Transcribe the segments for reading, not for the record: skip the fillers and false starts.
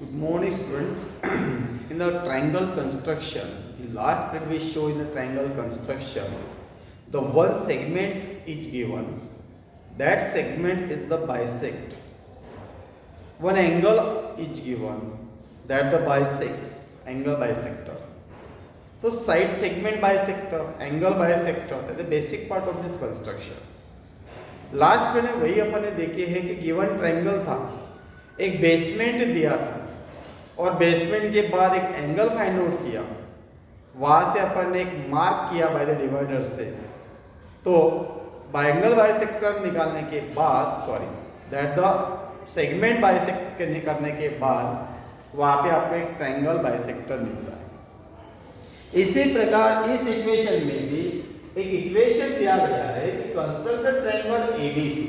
Good morning, students. In the triangle construction, in last period we show in the triangle construction, the one segment is given. That segment is the bisect. One angle is given. That the bisects, angle bisector. So side segment bisector, angle bisector, that is the basic part of this construction. Last में वही अपन ने देखे है कि given triangle था, एक basement दिया था और बेसमेंट के बाद एक एंगल फाइंड आउट किया, वहां से अपन ने एक मार्क किया बाय द डिवाइडर से। तो एंगल बाइसेक्टर निकालने के बाद दैट द सेगमेंट बाइसेक्ट करने के बाद वहां पे आपको एक ट्रायंगल बाइसेक्टर मिलता है। इसी प्रकार इस इक्वेशन में भी एक इक्वेशन दिया गया है कि construct the triangle ABC,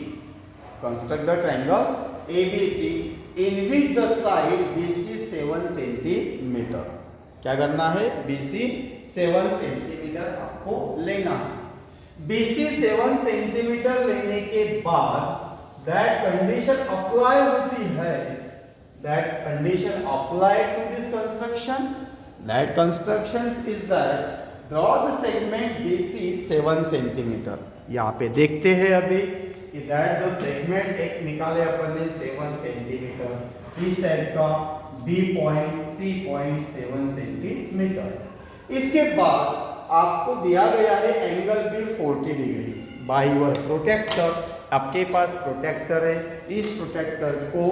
construct the triangle ABC in which the side BC 7 centimetre. क्या करना है? बीसी 7 सेंटीमीटर आपको लेना है। बीसी 7 सेंटीमीटर लेने के बाद दैट कंडीशन अप्लाई होती है, that condition apply to this construction, that construction is that draw the segment BC 7 centimetre. यहाँ पे देखते हैं अभी कि दैट द सेगमेंट एक निकाले अपन ने 7 सेंटीमीटर, इस टाइप का B point C point 7 centimetre. इसके बाद आपको दिया गया है एंगल भी 40 डिग्री बाय योर प्रोटेक्टर। आपके पास प्रोटेक्टर है, इस प्रोटेक्टर को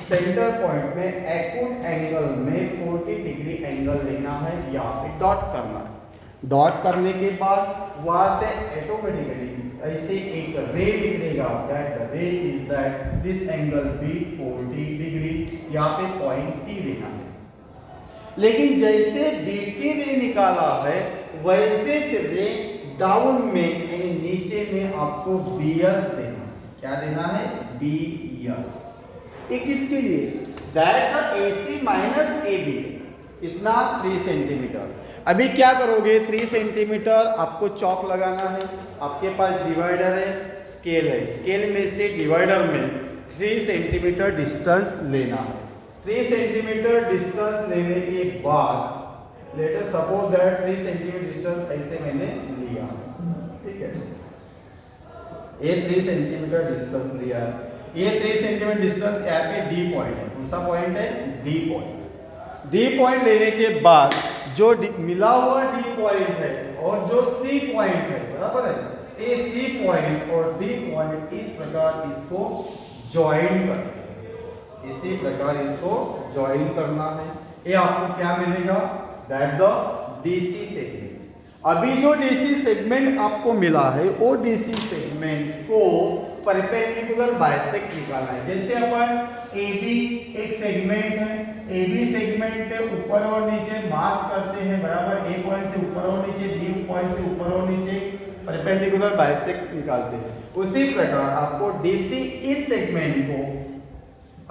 सेंटर पॉइंट में एक्यूट एंगल में 40 डिग्री एंगल लेना है, यहाँ पे डॉट करना है। डॉट करने के बाद वहां से ऑटोमेटिकली ऐसे एक रे निकलेगा, that the ray is that this angle be 40 degree, यहाँ पे पॉइंट टी देना है। लेकिन जैसे बीटी रे निकाला है वैसे रे डाउन में यानी नीचे में आपको बीएस देना। क्या देना है? बीएस। ये किसके लिए? That the AC minus AB, कितना? 3 सेंटीमीटर। अभी क्या करोगे? 3 सेंटीमीटर आपको चौक लगाना है, आपके पास डिवाइडर है, स्केल है, स्केल में से डिवाइडर में 3 सेंटीमीटर डिस्टेंस लेना है। 3 सेंटीमीटर डिस्टेंस लेने के बाद let us suppose that 3 centimetre distance ऐसे मैंने लिया, ठीक है, ये 3 सेंटीमीटर डिस्टेंस लिया। ये 3 सेंटीमीटर डिस्टेंस यहाँ पे डी पॉइंट है, कौन सा पॉइंट है? D point. डी पॉइंट लेने के बाद जो मिला हुआ डी पॉइंट है और जो सी पॉइंट है, बराबर है, ए सी पॉइंट और डी पॉइंट इस प्रकार इसको ज्वाइन करते हैं, इसी प्रकार इसको ज्वाइन करना है। ये आपको क्या मिलेगा? That the DC segment. अभी जो डीसी सेगमेंट आपको मिला है वो डीसी सेगमेंट को परपेंडिकुलर बाइसेक्ट निकालना है। जैसे अपन AB एक सेगमेंट है, AB सेगमेंट के ऊपर और नीचे मार्क करते हैं, बराबर, A पॉइंट से ऊपर और नीचे, B पॉइंट से ऊपर और नीचे परपेंडिकुलर बाइसेक्ट निकालते हैं। उसी प्रकार आपको DC इस सेगमेंट को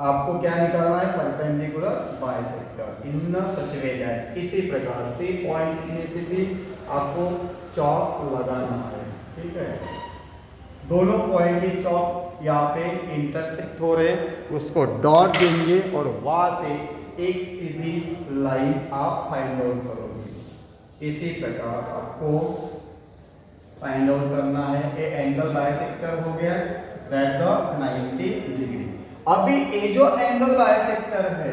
आपको क्या निकालना है? Perpendicular bisector in such way that, इसी प्रकार से पॉइंट में से भी आपको चौक लगाना है, ठीक है। दोनों पॉइंट की चौक यहाँ पे इंटरसेक्ट हो रहे हैं, उसको डॉट देंगे और वहां से एक सीधी लाइन आप फाइंड आउट करोगे। इसी प्रकार आपको फाइंड आउट करना है। ये एंगल बाइसेक्टर हो गया दैट द 90 डिग्री। अभी ये जो एंगल बाइसेक्टर है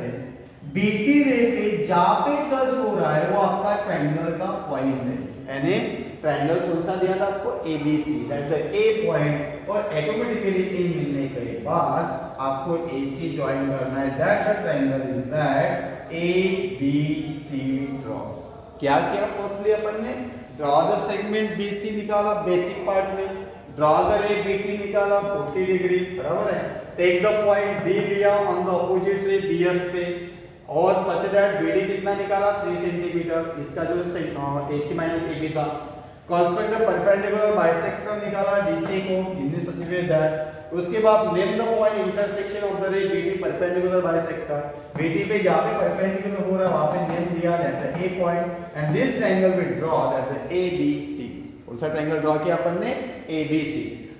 बीटी रे पे जहां पे टच हो रहा है वो आपका ट्रायंगल का पॉइंट है, यानी ट्रायंगल कौन सा दिया था आपको? ABC, that the A point, और ऑटोमेटिकली A मिलने के बाद आपको AC ज्वाइन करना है। That the triangle is that ABC draw. क्या किया? फर्स्टली अपन ने ड्रॉ द सेगमेंट BC निकाला बेसिक पार्ट में, ड्रॉ द रे BT निकाला 40 डिग्री, बराबर है। टेक द पॉइंट D लिया on the opposite ray BS पे और सच दैट BD कितना निकाला? 3 सेंटीमीटर। इसका जो AC माइनस AB था, कंस्ट्रक्ट द परपेंडिकुलर बाइसेक्टर निकाला DC को इन सच वे दैट। उसके बाद name the point intersection of the रे BD परपेंडिकुलर बाइसेक्टर। BD पे जहां पे परपेंडिकुलर हो रहा है वहां पे नेम दिया that the A point and this triangle will draw that the ABC। कौन सा ट्रायंगल ड्रॉ किया अपन ने? ABC।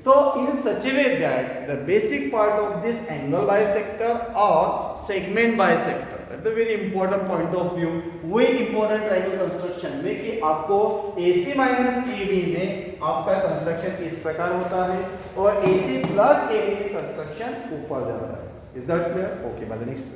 तो in such a way that the basic part of this angle bisector or segment bisector जाता है। The very important point of view वही important triangle construction में कि आपको AC माइनस AB में आपका कंस्ट्रक्शन इस प्रकार होता है और AC प्लस AB में कंस्ट्रक्शन ऊपर जाता है। Is that clear? Okay, by the next